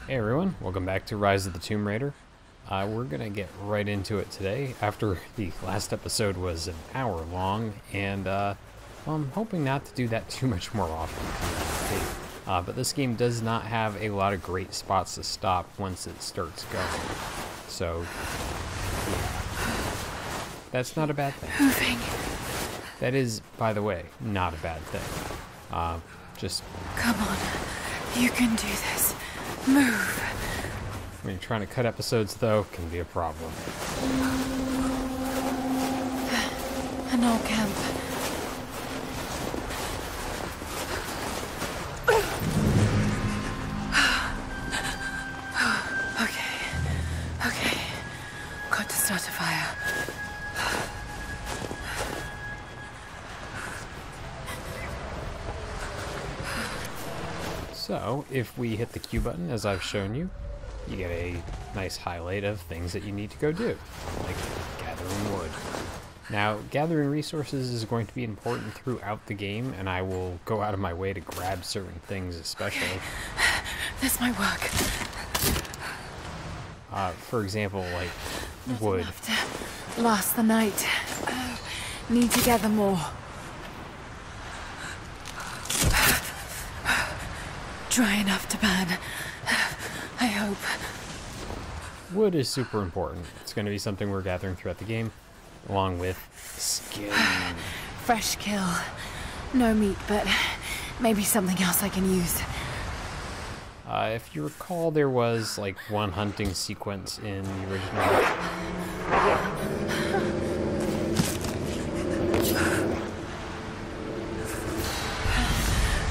Hey everyone, welcome back to Rise of the Tomb Raider. We're gonna get right into it today after the last episode was an hour long, and well, I'm hoping not to do that too much more often. But this game does not have a lot of great spots to stop once it starts going. So, yeah. That's not a bad thing. Moving. That is, by the way, not a bad thing. Just... Come on, you can do this. Move. I mean, trying to cut episodes, though, can be a problem. An old camp. Okay. Got to start a fire. So, if we hit the Q button, as I've shown you, you get a nice highlight of things that you need to go do, like gathering wood. Now, gathering resources is going to be important throughout the game, and I will go out of my way to grab certain things especially. That's my work. For example, like Not wood. enough to last the night. Need to gather more. Dry enough to burn. I hope. Wood is super important. It's going to be something we're gathering throughout the game, along with skin. Fresh kill. No meat, but maybe something else I can use. If you recall, there was like one hunting sequence in the original.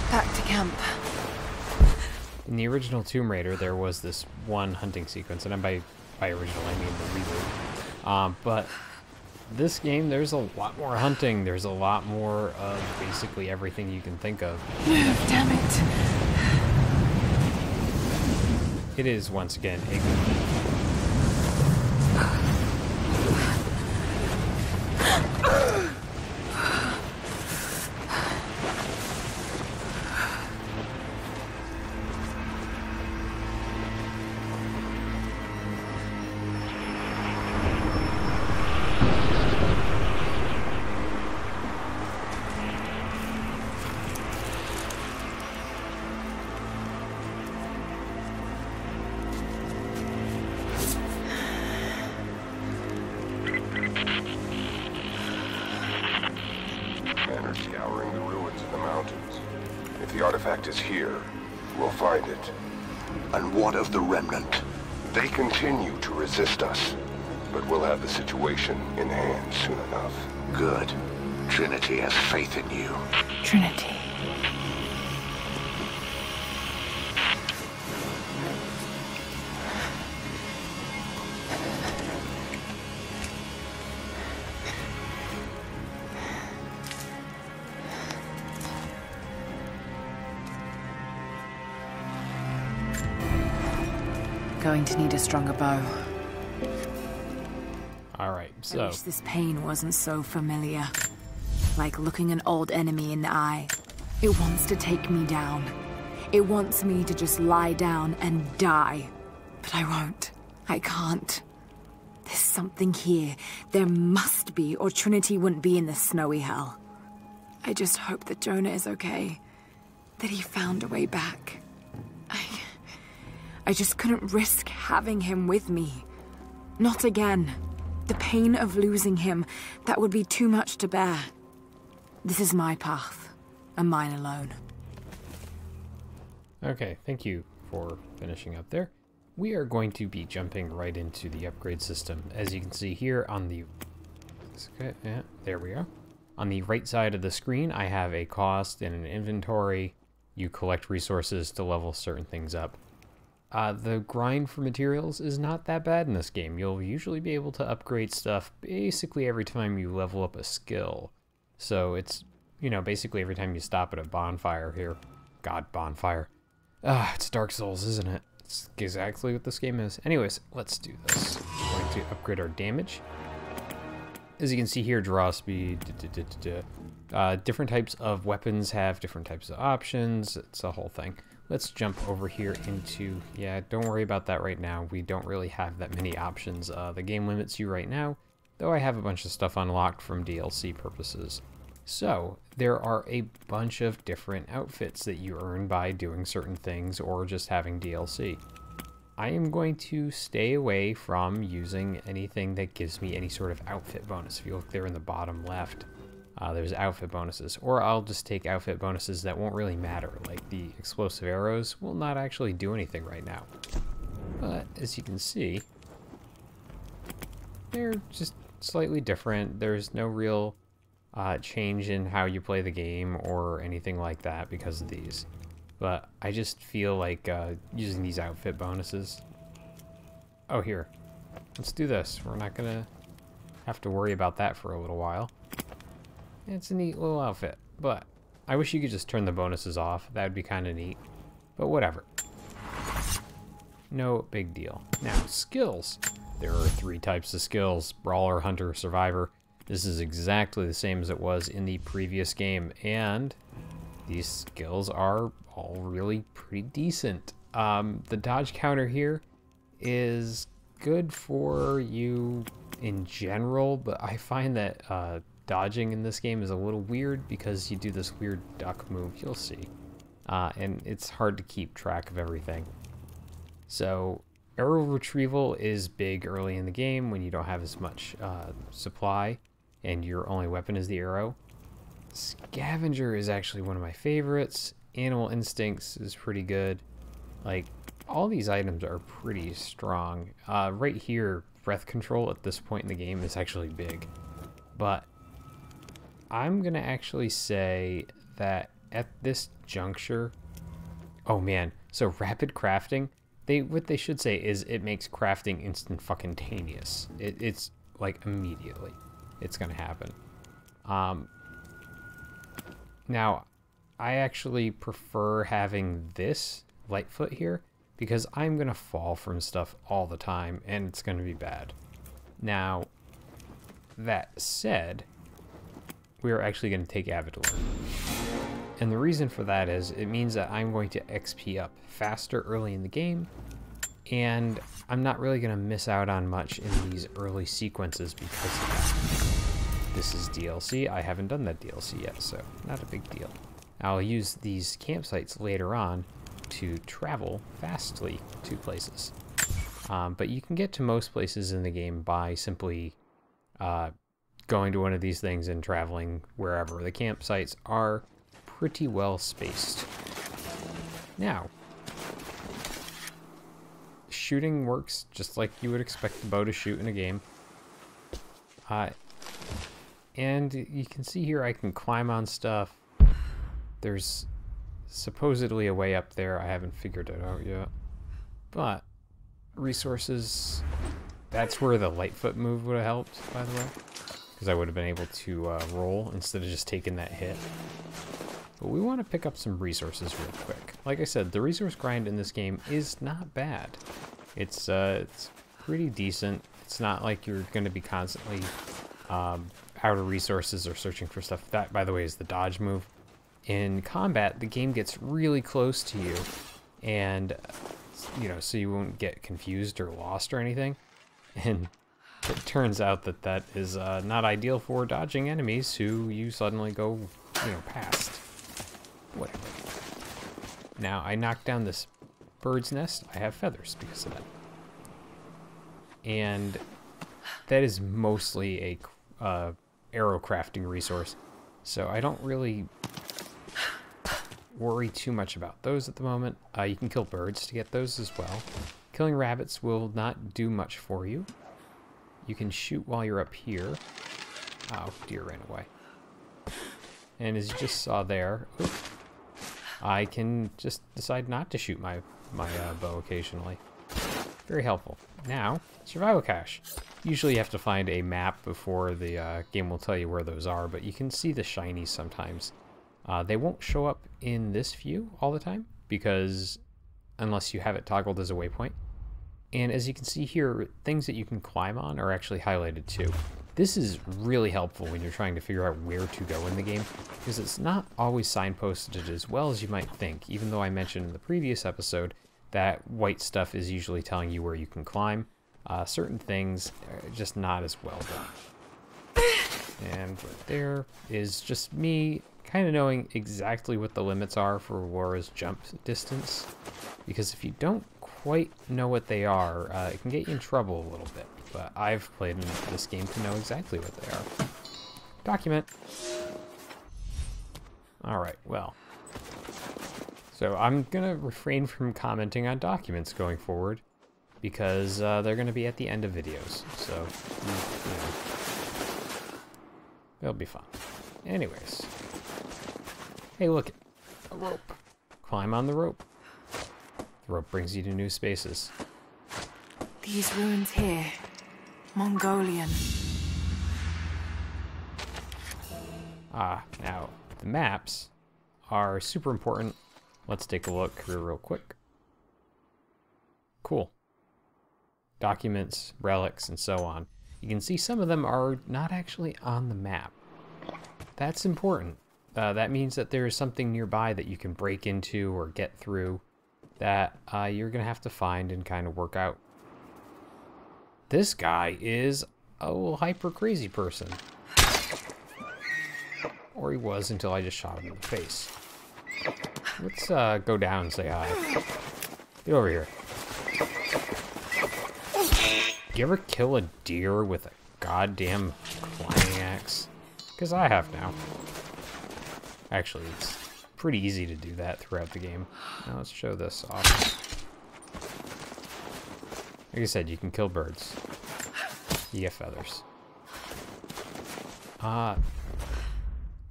Back to camp. In the original Tomb Raider, there was this one hunting sequence, and by original I mean the reboot. But this game, there's a lot more hunting. There's a lot more of basically everything you can think of. Move, damn it. It is, once again, a... Men are scouring the ruins in the mountains. If the artifact is here, we'll find it. And what of the remnant? They continue to resist us, but we'll have the situation in hand soon enough. Good. Trinity has faith in you. Trinity. Going to need a stronger bow. Alright, I so... wish this pain wasn't so familiar. Like looking an old enemy in the eye. It wants to take me down. It wants me to just lie down and die. But I won't. I can't. There's something here. There must be, or Trinity wouldn't be in this snowy hell. I just hope that Jonah is okay. That he found a way back. I just couldn't risk having him with me. Not again. The pain of losing him, that would be too much to bear. This is my path, and mine alone. Okay, thank you for finishing up there. We are going to be jumping right into the upgrade system. As you can see here on the... Okay, yeah, there we go. On the right side of the screen, I have a cost and an inventory. You collect resources to level certain things up. The grind for materials is not that bad in this game. You'll usually be able to upgrade stuff basically every time you level up a skill. So it's, you know, basically every time you stop at a bonfire here. God, bonfire. It's Dark Souls, isn't it? It's exactly what this game is. Anyways, let's do this. We're going to upgrade our damage. As you can see here, draw speed. Different types of weapons have different types of options. It's a whole thing. let's jump over here into, yeah, don't worry about that right now. We don't really have that many options. The game limits you right now, though I have a bunch of stuff unlocked from DLC purposes. So, there are a bunch of different outfits that you earn by doing certain things or just having DLC. I am going to stay away from using anything that gives me any sort of outfit bonus. If you look there in the bottom left, there's outfit bonuses. Or I'll just take outfit bonuses that won't really matter, like the explosive arrows will not actually do anything right now. But, as you can see, they're just slightly different. There's no real change in how you play the game or anything like that because of these. But I just feel like using these outfit bonuses. Oh, here. Let's do this. We're not going to have to worry about that for a little while. It's a neat little outfit, but I wish you could just turn the bonuses off. That would be kind of neat. But whatever. No big deal. Now, skills. There are 3 types of skills: Brawler, Hunter, Survivor. This is exactly the same as it was in the previous game, and these skills are all really pretty decent. The dodge counter here is good for you in general, but I find that dodging in this game is a little weird because you do this weird duck move, you'll see. And it's hard to keep track of everything. So arrow retrieval is big early in the game when you don't have as much supply and your only weapon is the arrow. Scavenger is actually one of my favorites. Animal Instincts is pretty good. Like, all these items are pretty strong. Right here, breath control at this point in the game is actually big. But I'm gonna actually say that at this juncture, oh man, so rapid crafting, what they should say is it makes crafting instant fucking taneous. It's like immediately it's gonna happen. Now, I actually prefer having this Lightfoot here because I'm gonna fall from stuff all the time and it's gonna be bad. Now, that said, we are actually gonna take Avatar. And the reason for that is it means that I'm going to XP up faster early in the game, and I'm not really going to miss out on much in these early sequences because of that. This is DLC. I haven't done that DLC yet, so not a big deal. I'll use these campsites later on to travel fastly to places. But you can get to most places in the game by simply going to one of these things and traveling wherever. The campsites are pretty well spaced. Now, shooting works just like you would expect the bow to shoot in a game. And you can see here I can climb on stuff. There's supposedly a way up there. I haven't figured it out yet. But resources, that's where the Lightfoot move would have helped, by the way. Because I would have been able to roll instead of just taking that hit. But we want to pick up some resources real quick. Like I said, the resource grind in this game is not bad. It's pretty decent. It's not like you're going to be constantly out of resources or searching for stuff. That, by the way, is the dodge move. In combat, the game gets really close to you, and you know, so you won't get confused or lost or anything. And it turns out that that is not ideal for dodging enemies who you suddenly go, you know, past. Whatever. Now, I knocked down this bird's nest. I have feathers because of that. And that is mostly a arrow crafting resource. So I don't really worry too much about those at the moment. You can kill birds to get those as well. Killing rabbits will not do much for you. You can shoot while you're up here. Oh, deer ran away. And as you just saw there, I can just decide not to shoot my bow occasionally. Very helpful. Now, survival cache. Usually you have to find a map before the game will tell you where those are, but you can see the shinies sometimes. They won't show up in this view all the time, because unless you have it toggled as a waypoint. And as you can see here, things that you can climb on are actually highlighted too. This is really helpful when you're trying to figure out where to go in the game, because it's not always signposted as well as you might think, even though I mentioned in the previous episode that white stuff is usually telling you where you can climb. Certain things are just not as well done. And there is just me kind of knowing exactly what the limits are for Laura's jump distance, because if you don't quite know what they are, it can get you in trouble a little bit. But I've played this game to know exactly what they are. Document. Alright, well. So I'm going to refrain from commenting on documents going forward, because they're going to be at the end of videos. So, you know, they'll be fun. Anyways. Hey, look. A rope. Climb on the rope. The rope brings you to new spaces. These ruins here. Mongolian. Now, the maps are super important. Let's take a look here real quick. Cool. Documents, relics, and so on. You can see some of them are not actually on the map. That's important. That means that there is something nearby that you can break into or get through that you're going to have to find and kind of work out. This guy is a little hyper crazy person. Or he was until I just shot him in the face. Let's go down and say hi. Get over here. You ever kill a deer with a goddamn climbing axe? Because I have now. Actually, it's pretty easy to do that throughout the game. Now let's show this off. Like I said, you can kill birds. You get feathers. Now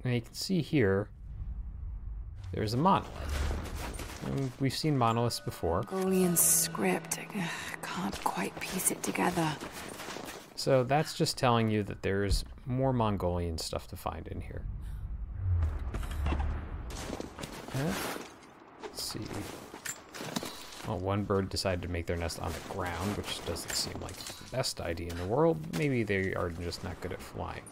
you can see here, there's a monolith. And we've seen monoliths before. Mongolian script. I can't quite piece it together. So that's just telling you that there's more Mongolian stuff to find in here. Let's see. Well, one bird decided to make their nest on the ground, which doesn't seem like the best idea in the world. Maybe they are just not good at flying.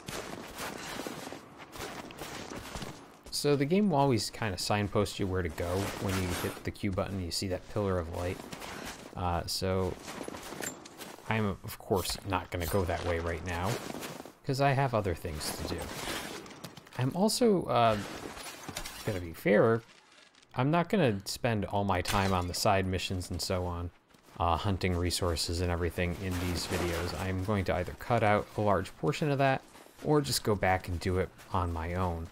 So the game will always kind of signpost you where to go when you hit the Q button. You see that pillar of light. So I'm, of course, not going to go that way right now, because I have other things to do. I'm also going to be fair. I'm not going to spend all my time on the side missions and so on, hunting resources and everything in these videos. I'm going to either cut out a large portion of that or just go back and do it on my own,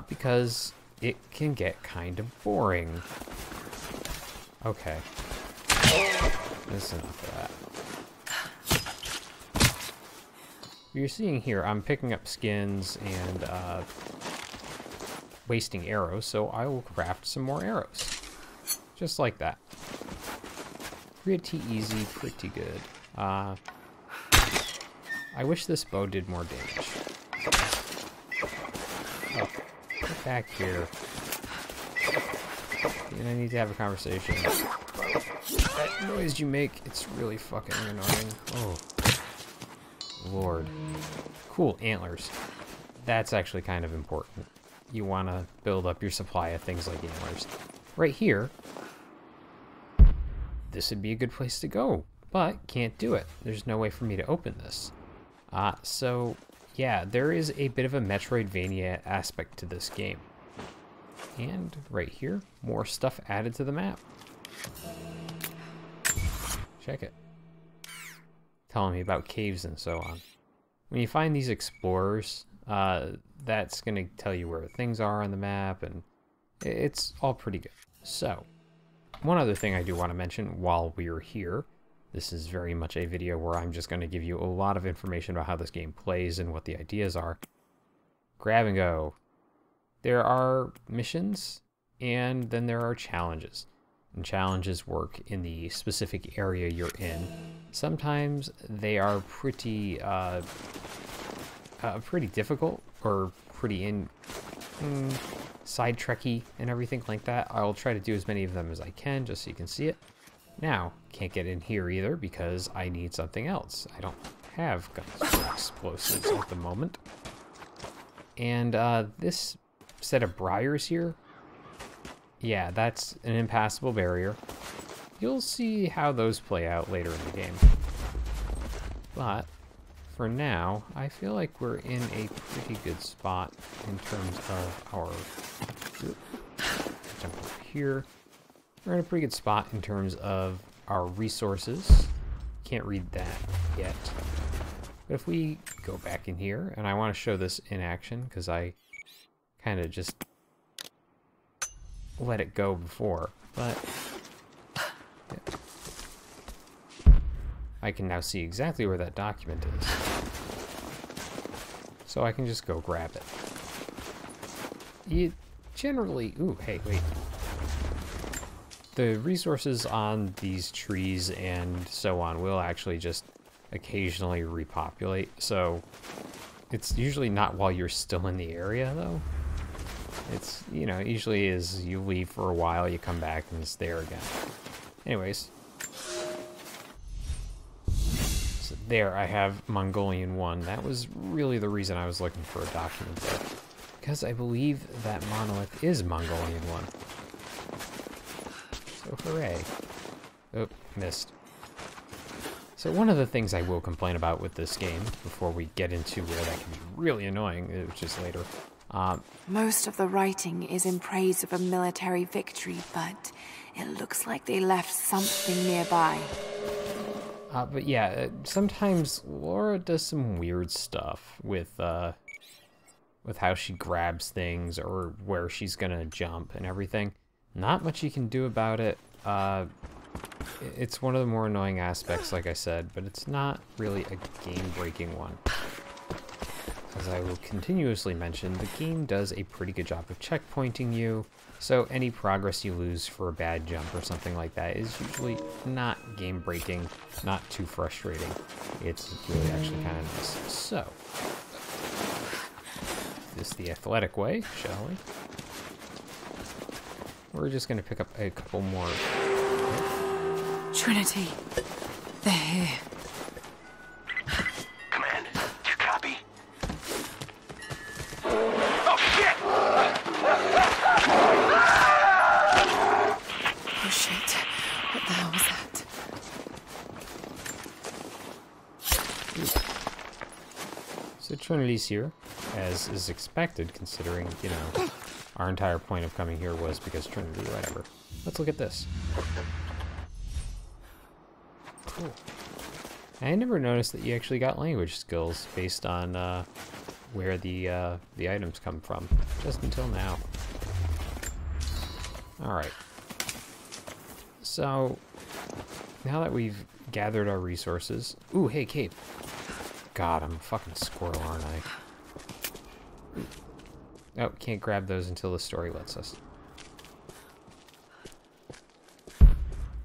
because it can get kind of boring. Okay. That's enough of that. You're seeing here, I'm picking up skins and wasting arrows, so I will craft some more arrows. Just like that. Pretty easy, pretty good. I wish this bow did more damage. Oh, get back here. And I need to have a conversation. That noise you make, it's really fucking annoying. Oh. Lord. Cool, antlers. That's actually kind of important. You want to build up your supply of things like antlers. Right here, this would be a good place to go, but can't do it. There's no way for me to open this. So, yeah, there is a bit of a Metroidvania aspect to this game. And right here, more stuff added to the map. Check it. Telling me about caves and so on. When you find these explorers, that's going to tell you where things are on the map, and it's all pretty good. So, one other thing I do want to mention while we're here, this is very much a video where I'm just going to give you a lot of information about how this game plays and what the ideas are. Grab and go. There are missions, and then there are challenges. And challenges work in the specific area you're in. Sometimes they are pretty difficult or pretty side-trekky and everything like that. I'll try to do as many of them as I can just so you can see it. Now, can't get in here either because I need something else. I don't have guns for explosives at the moment. And this set of briars here, yeah, that's an impassable barrier. You'll see how those play out later in the game. But for now, I feel like we're in a pretty good spot in terms of our... Jump over here. We're in a pretty good spot in terms of our resources. Can't read that yet. But if we go back in here, and I want to show this in action because I kind of just let it go before, but yeah. I can now see exactly where that document is. So I can just go grab it. You generally... Ooh, hey, wait. The resources on these trees and so on will actually just occasionally repopulate, so it's usually not while you're still in the area, though. It's, you know, usually is you leave for a while, you come back, and it's there again. Anyways. So there, I have Mongolian 1. That was really the reason I was looking for a document there. Because I believe that monolith is Mongolian 1. So hooray. Oh, missed. So one of the things I will complain about with this game, before we get into where that can be really annoying, which is later. Most of the writing is in praise of a military victory, but it looks like they left something nearby. But yeah, sometimes Lara does some weird stuff with how she grabs things or where she's gonna jump and everything. Not much you can do about it. It's one of the more annoying aspects, like I said, but it's not really a game-breaking one. As I will continuously mention, the game does a pretty good job of checkpointing you, so any progress you lose for a bad jump or something like that is usually not game-breaking, not too frustrating. It's really actually kind of nice. So, this is the athletic way, shall we? We're just going to pick up a couple more. Trinity, they're here. Command, do you copy? Oh, shit! Oh shit, what the hell was that? So Trinity's here, as is expected, considering, you know, our entire point of coming here was because Trinity, whatever. Let's look at this. Cool. I never noticed that you actually got language skills based on where the items come from, just until now. Alright. So, now that we've gathered our resources... Ooh, hey, Cape. God, I'm a fucking squirrel, aren't I? Oh, can't grab those until the story lets us.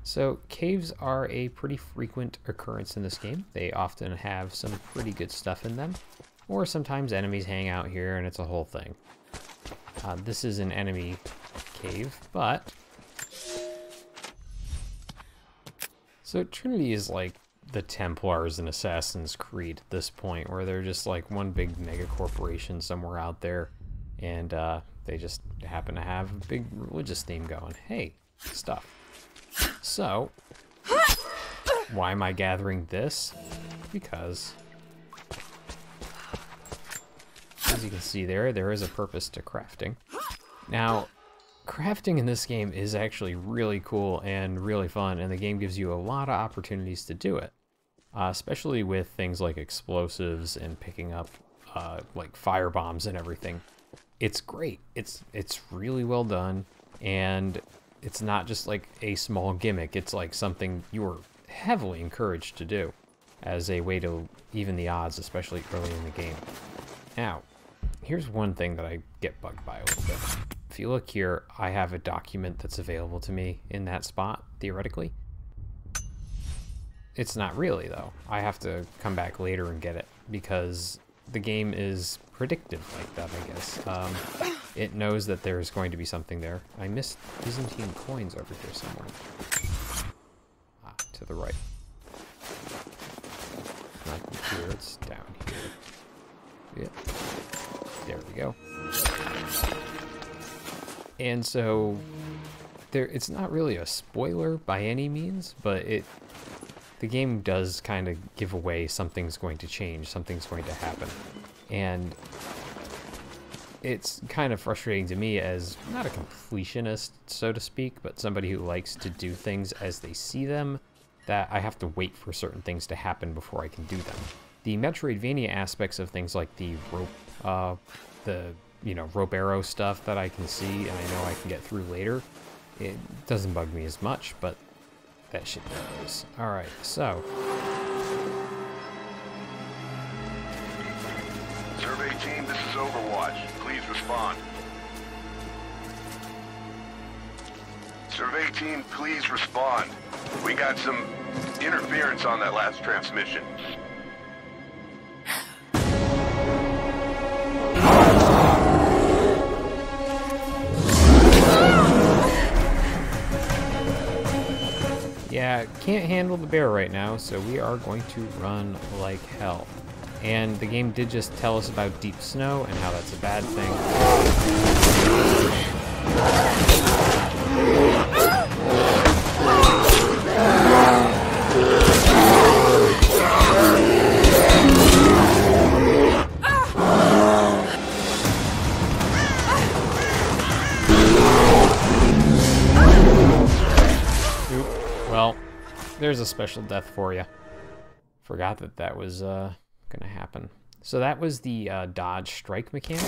So, caves are a pretty frequent occurrence in this game. They often have some pretty good stuff in them. Or sometimes enemies hang out here and it's a whole thing. This is an enemy cave, but... So, Trinity is like the Templars in Assassin's Creed at this point, where they're just like one big mega corporation somewhere out there. And they just happen to have a big religious theme going. Hey, stuff. So, why am I gathering this? Because, as you can see there is a purpose to crafting. Now, crafting in this game is actually really cool and really fun, and the game gives you a lot of opportunities to do it. Especially with things like explosives and picking up like fire bombs and everything. It's great. It's really well done, and it's not just like a small gimmick. It's like something you are heavily encouraged to do as a way to even the odds, especially early in the game. Now, here's one thing that I get bugged by a little bit. If you look here, I have a document that's available to me in that spot, theoretically. It's not really, though. I have to come back later and get it, because the game is predictive like that, I guess. It knows that there's going to be something there. I missed Byzantine coins over here somewhere. Ah, to the right. here. It's down here. Yep. There we go. And so it's not really a spoiler by any means, but the game does kind of give away something's going to change, something's going to happen. And it's kind of frustrating to me as not a completionist, so to speak, but somebody who likes to do things as they see them, that I have to wait for certain things to happen before I can do them. The Metroidvania aspects of things like the rope, rope arrow stuff that I can see and I know I can get through later, it doesn't bug me as much, but that shit does. Alright, so. Survey team, this is Overwatch. Please respond. Survey team, please respond. We got some interference on that last transmission. Yeah, can't handle the bear right now, so we are going to run like hell. And the game did just tell us about deep snow and how that's a bad thing. Well, there's a special death for you. Forgot that was gonna happen. So that was the dodge strike mechanic.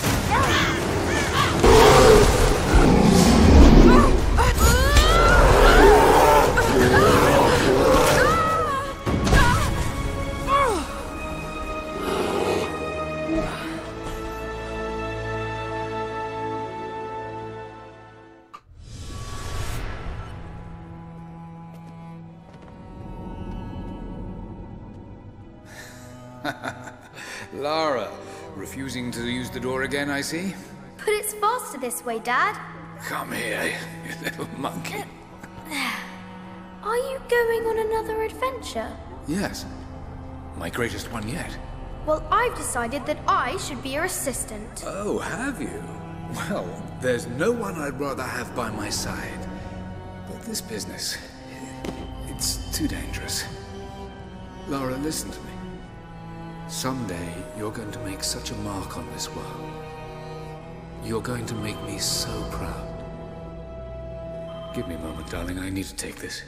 Lara, refusing to use the door again, I see? But it's faster this way, Dad. Come here, you little monkey. Are you going on another adventure? Yes, my greatest one yet. Well, I've decided that I should be your assistant. Oh, have you? Well, there's no one I'd rather have by my side. But this business, it's too dangerous. Lara, listen to me. Someday, you're going to make such a mark on this world. You're going to make me so proud. Give me a moment, darling. I need to take this.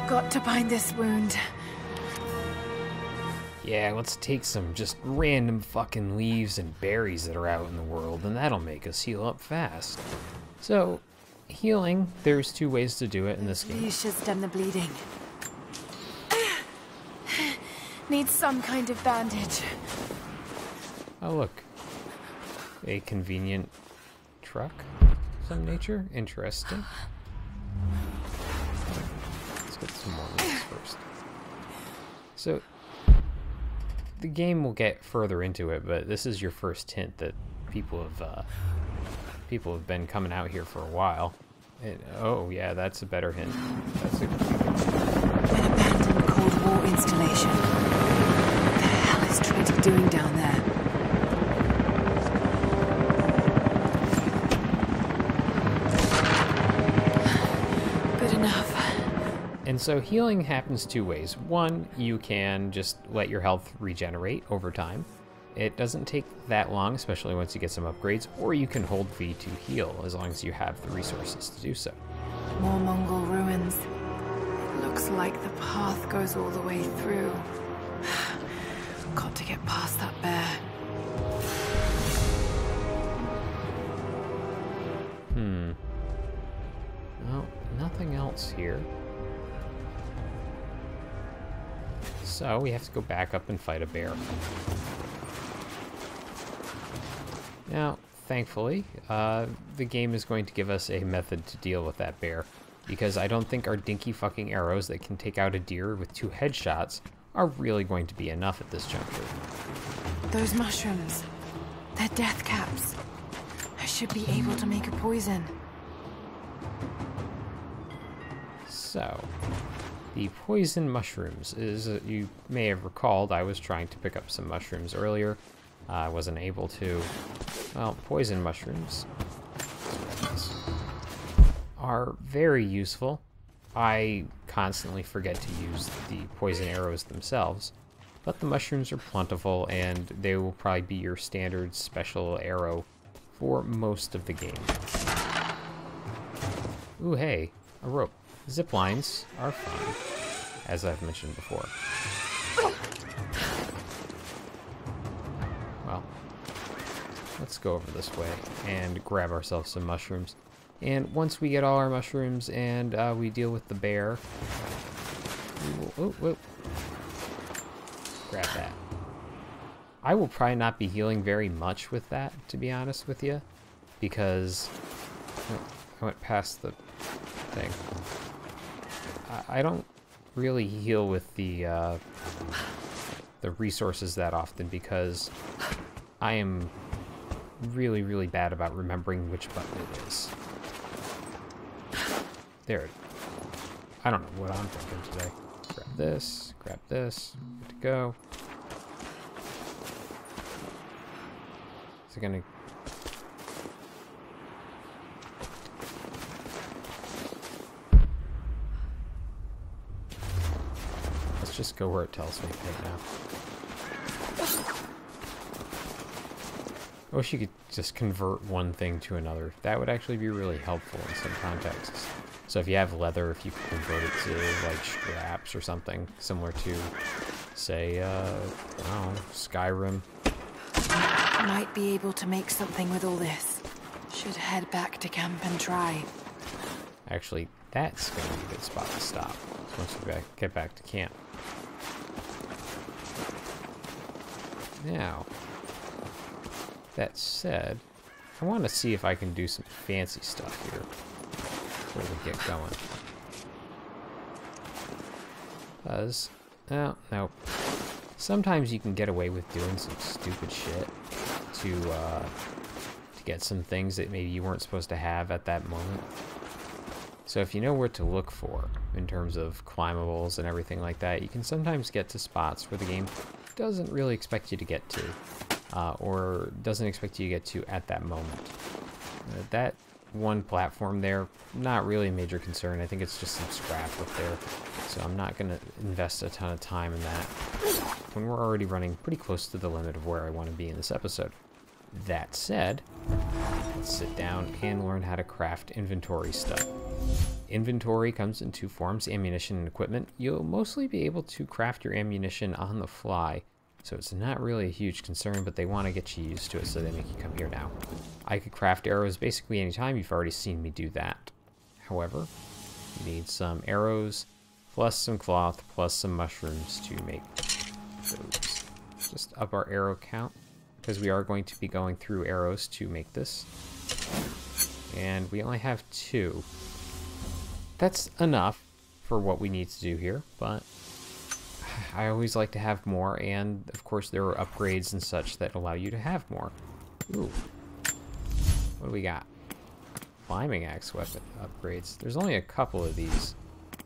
Got to bind this wound. Yeah, let's take some just random fucking leaves and berries that are out in the world, and that'll make us heal up fast. So, healing, there's two ways to do it in this game. These should stem the bleeding. Need some kind of bandage. Oh, look. A convenient truck of some nature? Interesting. Let's get some more leaves first. So, the game will get further into it, but this is your first hint that people have been coming out here for a while. Oh yeah, that's a better hint. That's a good hint. An abandoned Cold War installation. What the hell is Trinity doing down there? Good enough. And so healing happens two ways. One, you can just let your health regenerate over time. It doesn't take that long, especially once you get some upgrades, or you can hold V to heal as long as you have the resources to do so. More Mongol ruins. It looks like the path goes all the way through. Got to get past that bear. Well, nothing else here. So we have to go back up and fight a bear. Now, thankfully, the game is going to give us a method to deal with that bear, because I don't think our dinky fucking arrows that can take out a deer with 2 headshots are really going to be enough at this juncture. Those mushrooms. They're death caps. I should be able to make a poison. So, the poison mushrooms is, you may have recalled, I was trying to pick up some mushrooms earlier. I wasn't able to. Well, poison mushrooms are very useful. I constantly forget to use the poison arrows themselves, but the mushrooms are plentiful and they will probably be your standard special arrow for most of the game. Ooh, hey, a rope. Zip lines are fun, as I've mentioned before. Well, let's go over this way and grab ourselves some mushrooms. And once we get all our mushrooms and we deal with the bear, we will, grab that. I will probably not be healing very much with that, to be honest with you, because I went past the thing. I don't really heal with the resources that often because I am really, really bad about remembering which button it is. There it is. I don't know what I'm thinking today. Grab this, good to go. Is it gonna... Let's just go where it tells me right now. I wish you could just convert one thing to another. That would actually be really helpful in some contexts. So if you have leather, if you could convert it to like straps or something similar to, say, I don't know, Skyrim. Might be able to make something with all this. Should head back to camp and try. Actually, that's going to be a good spot to stop once we get back to camp. Now, that said, I want to see if I can do some fancy stuff here before we get going. Because, well, no. Sometimes you can get away with doing some stupid shit to get some things that maybe you weren't supposed to have at that moment. So if you know where to look for in terms of climbables and everything like that, you can sometimes get to spots where the game doesn't really expect you to get to, or doesn't expect you to get to at that moment. That one platform there, not really a major concern. I think it's just some scrap up there, so I'm not going to invest a ton of time in that when we're already running pretty close to the limit of where I want to be in this episode. That said, let's sit down and learn how to craft inventory stuff. Inventory comes in two forms, ammunition and equipment. You'll mostly be able to craft your ammunition on the fly, so it's not really a huge concern, but they want to get you used to it, so they make you come here now. I could craft arrows basically anytime. You've already seen me do that. However, you need some arrows, plus some cloth, plus some mushrooms to make those. Just up our arrow count, because we are going to be going through arrows to make this. And we only have 2. That's enough for what we need to do here, but I always like to have more, and of course there are upgrades and such that allow you to have more. Ooh. What do we got? Climbing axe weapon upgrades. There's only a couple of these.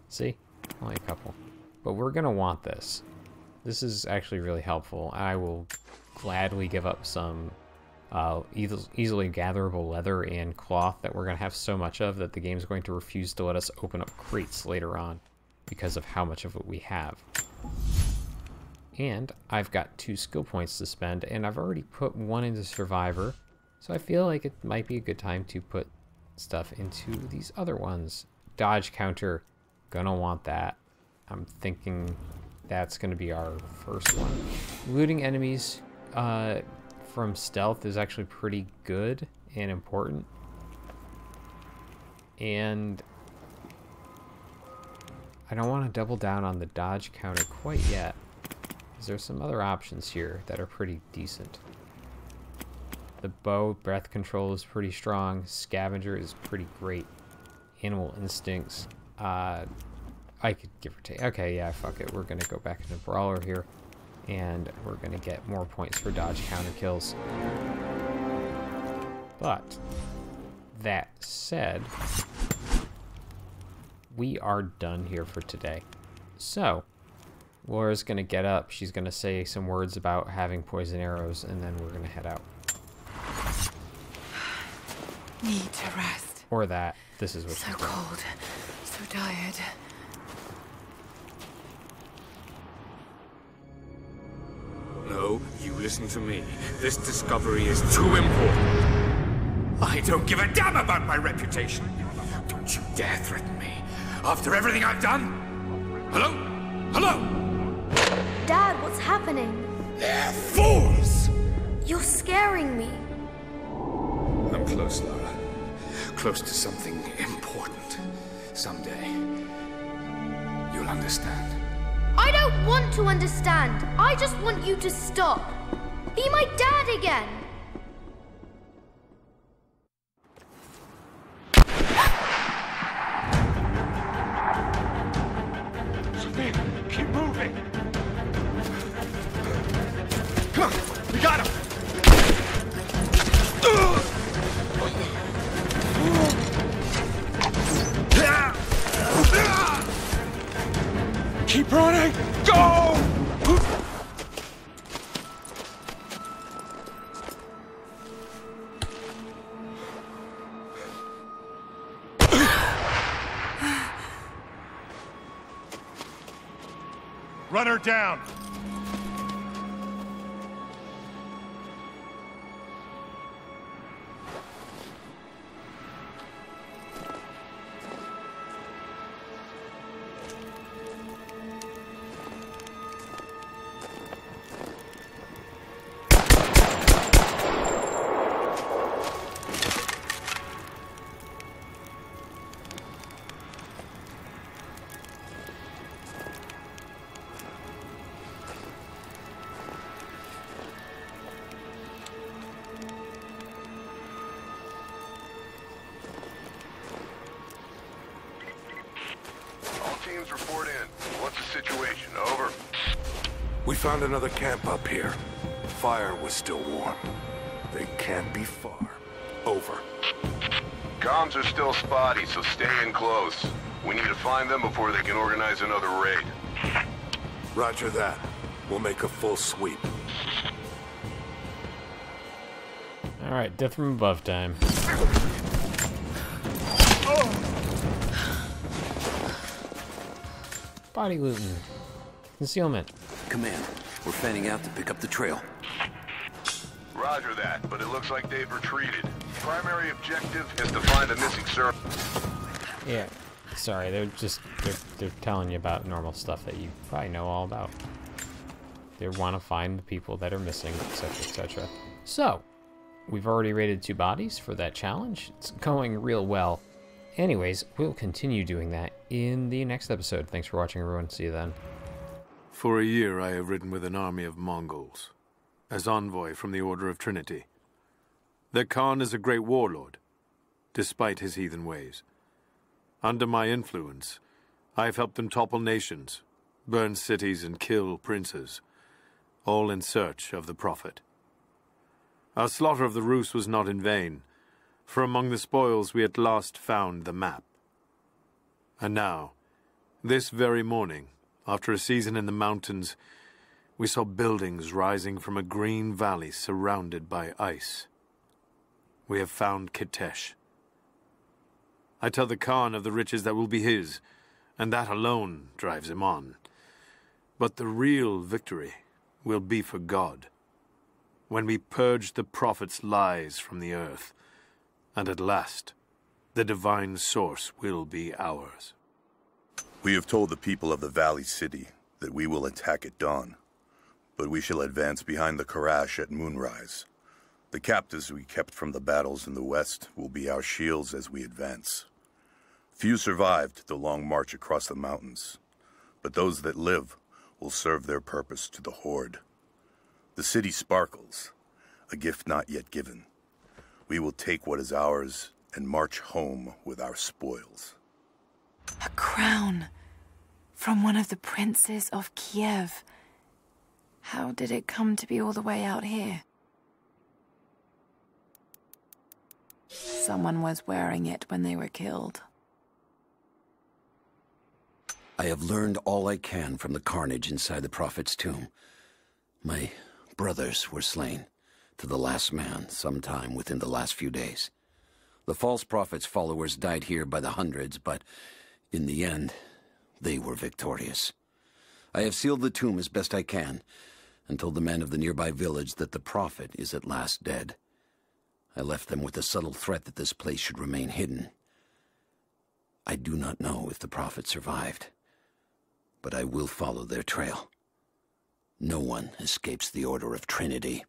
See? Only a couple. But we're gonna want this. This is actually really helpful. I will gladly give up some easily gatherable leather and cloth that we're going to have so much of that the game's going to refuse to let us open up crates later on because of how much of it we have. And I've got 2 skill points to spend, and I've already put 1 into Survivor, so I feel like it might be a good time to put stuff into these other ones. Dodge counter, gonna want that. I'm thinking that's gonna be our first one. Looting enemies from stealth is actually pretty good and important. And I don't want to double down on the dodge counter quite yet, because there's some other options here that are pretty decent. The bow breath control is pretty strong. Scavenger is pretty great. Animal instincts, I could give or take. Okay, yeah, fuck it. We're gonna go back into Brawler here, and we're gonna get more points for dodge counter kills. But that said, we are done here for today. So Laura's gonna get up. She's gonna say some words about having poison arrows, and then we're gonna head out. Need to rest. Or that. This is what So she's doing. cold. So tired. No, you listen to me. This discovery is too important. I don't give a damn about my reputation. Don't you dare threaten me. After everything I've done? Hello? Hello? Dad, what's happening? They're fools! You're scaring me. I'm close, Lara. Close to something important. Someday, you'll understand. I don't want to understand. I just want you to stop. Be my dad again. Sophia, keep moving. Come on, we got him. Keep running! Go! Run her down! Teams report in. What's the situation? Over. We found another camp up here. Fire was still warm. They can't be far. Over. Comms are still spotty, so stay in close. We need to find them before they can organize another raid. Roger that. We'll make a full sweep. Alright, death from above time. Body looting. Concealment. Command, we're fanning out to pick up the trail. Roger that, but it looks like they've retreated. Primary objective is to find the missing servant. Yeah. Sorry, they're telling you about normal stuff that you probably know all about. They want to find the people that are missing, etc., etc. So, we've already raided 2 bodies for that challenge. It's going real well. Anyways, we'll continue doing that in the next episode. Thanks for watching, everyone. See you then. For a year I have ridden with an army of Mongols, as envoy from the Order of Trinity. Their Khan is a great warlord, despite his heathen ways. Under my influence, I have helped them topple nations, burn cities and kill princes, all in search of the Prophet. Our slaughter of the Rus was not in vain, for among the spoils we at last found the map. And now, this very morning, after a season in the mountains, we saw buildings rising from a green valley surrounded by ice. We have found Kitesh. I tell the Khan of the riches that will be his, and that alone drives him on. But the real victory will be for God, when we purge the Prophet's lies from the earth, and at last, the divine source will be ours. We have told the people of the Valley City that we will attack at dawn, but we shall advance behind the Karash at moonrise. The captives we kept from the battles in the west will be our shields as we advance. Few survived the long march across the mountains, but those that live will serve their purpose to the Horde. The city sparkles, a gift not yet given. We will take what is ours and march home with our spoils. A crown from one of the princes of Kiev. How did it come to be all the way out here? Someone was wearing it when they were killed. I have learned all I can from the carnage inside the Prophet's tomb. My brothers were slain, to the last man, sometime within the last few days. The false Prophet's followers died here by the hundreds, but in the end, they were victorious. I have sealed the tomb as best I can, and told the men of the nearby village that the Prophet is at last dead. I left them with the subtle threat that this place should remain hidden. I do not know if the Prophet survived, but I will follow their trail. No one escapes the Order of Trinity.